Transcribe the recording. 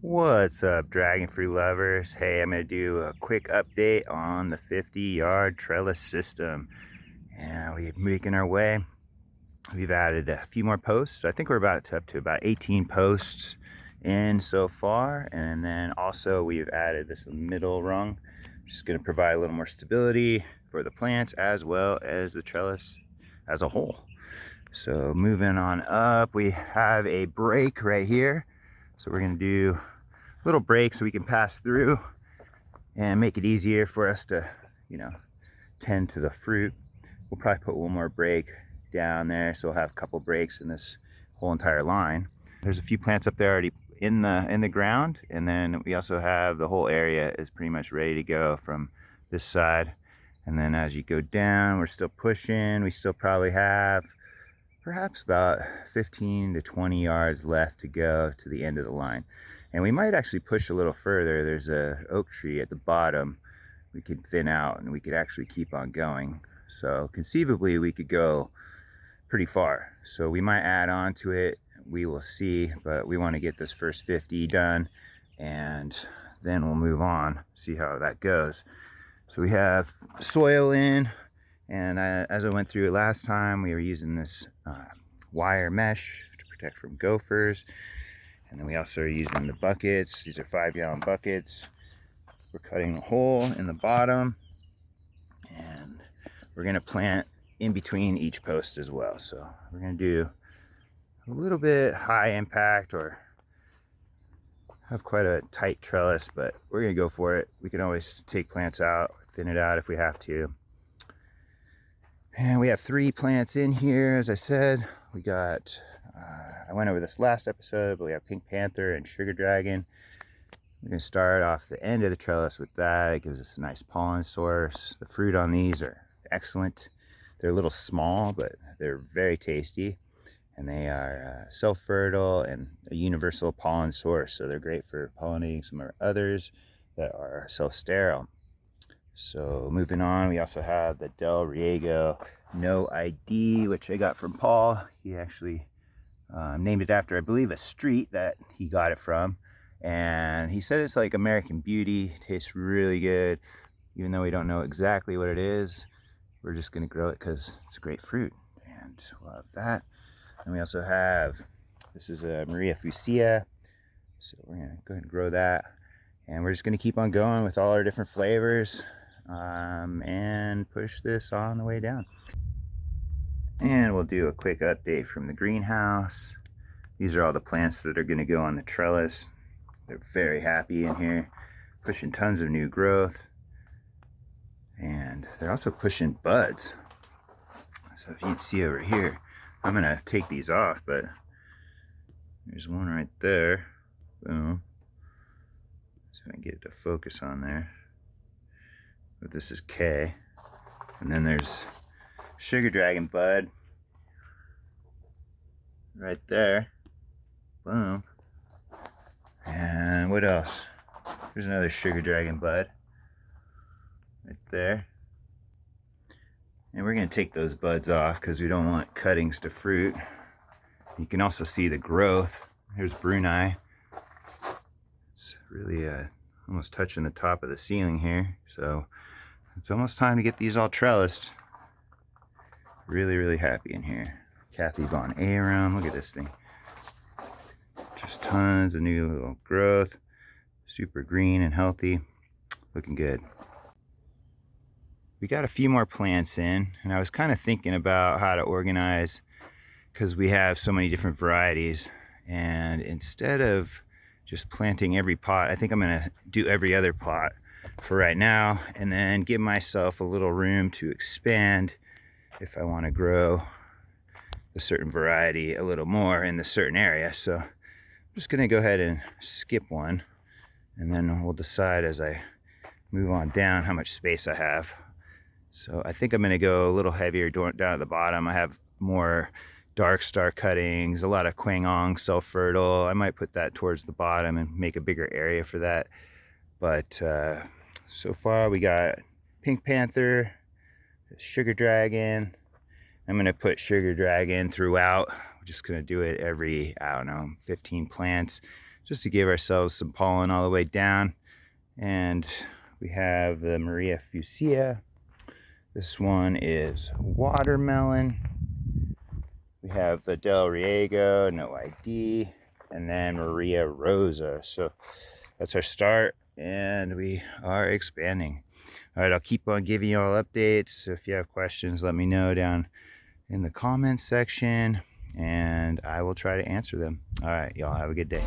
What's up, dragon fruit lovers? Hey, I'm going to do a quick update on the 50-yard trellis system. And we're making our way. We've added a few more posts. I think we're up to about 18 posts in so far. And then also we've added this middle rung, which is going to provide a little more stability for the plants as well as the trellis as a whole. So moving on up, we have a break right here. So we're going to do a little break so we can pass through and make it easier for us to, tend to the fruit. We'll probably put one more break down there, so we'll have a couple breaks in this whole entire line. There's a few plants up there already in the ground, and then we also have the whole area is pretty much ready to go from this side. And then as you go down, we're still pushing. We still probably have perhaps about 15 to 20 yards left to go to the end of the line. And we might actually push a little further. There's a oak tree at the bottom we could thin out and we could actually keep on going. So conceivably we could go pretty far. So we might add on to it. We will see, but we want to get this first 50 done and then we'll move on, see how that goes. So we have soil in, and as I went through it last time, we were using this wire mesh to protect from gophers. And then we also are using the buckets. These are 5-gallon buckets. We're cutting a hole in the bottom, and we're gonna plant in between each post as well. So we're gonna do a little bit high impact or have quite a tight trellis, but we're gonna go for it. We can always take plants out, thin it out if we have to. And we have 3 plants in here. As I said, we got, I went over this last episode, but we have Pink Panther and Sugar Dragon. We're gonna start off the end of the trellis with that. It gives us a nice pollen source. The fruit on these are excellent. They're a little small, but they're very tasty. And they are self-fertile and a universal pollen source. So they're great for pollinating some of our others that are self-sterile. So moving on, we also have the Del Riego No ID, which I got from Paul. He actually named it after, I believe, a street that he got it from. And he said it's like American Beauty. It tastes really good. Even though we don't know exactly what it is, we're just gonna grow it because it's a great fruit. And we'll have that. And we also have, this is a Maria Fucsia. So we're gonna go ahead and grow that. And we're just gonna keep on going with all our different flavors and push this on the way down. And we'll do a quick update from the greenhouse. These are all the plants that are gonna go on the trellis. They're very happy in here, pushing tons of new growth. And they're also pushing buds. So if you can see over here, I'm gonna take these off, but there's one right there. Boom. So I can get it to focus on there. But this is K. And then there's Sugar Dragon bud right there. Boom. And what else? There's another Sugar Dragon bud right there. And we're going to take those buds off because we don't want cuttings to fruit. You can also see the growth. Here's Brunei. It's really almost touching the top of the ceiling here. So it's almost time to get these all trellised. Really, really happy in here. Kathy Von Aram, look at this thing. Just tons of new little growth. Super green and healthy. Looking good. We got a few more plants in, and I was kind of thinking about how to organize because we have so many different varieties. And instead of just planting every pot, I think I'm gonna do every other pot for right now and then give myself a little room to expand if I want to grow a certain variety a little more in the certain area. So I'm just gonna go ahead and skip one, and then we'll decide as I move on down how much space I have. So I think I'm gonna go a little heavier down at the bottom. I have more dark star cuttings, a lot of Kwangong self-fertile. I might put that towards the bottom and make a bigger area for that. But so far we got Pink Panther, Sugar Dragon. I'm gonna put Sugar Dragon throughout. We're just gonna do it every, I don't know, 15 plants. just to give ourselves some pollen all the way down. And we have the Maria Fuchsia. This one is watermelon. We have the Del Riego, no ID, and then Maria Rosa. So that's our start, and we are expanding. All right, I'll keep on giving you all updates. So if you have questions, let me know down in the comments section, and I will try to answer them. All right, y'all have a good day.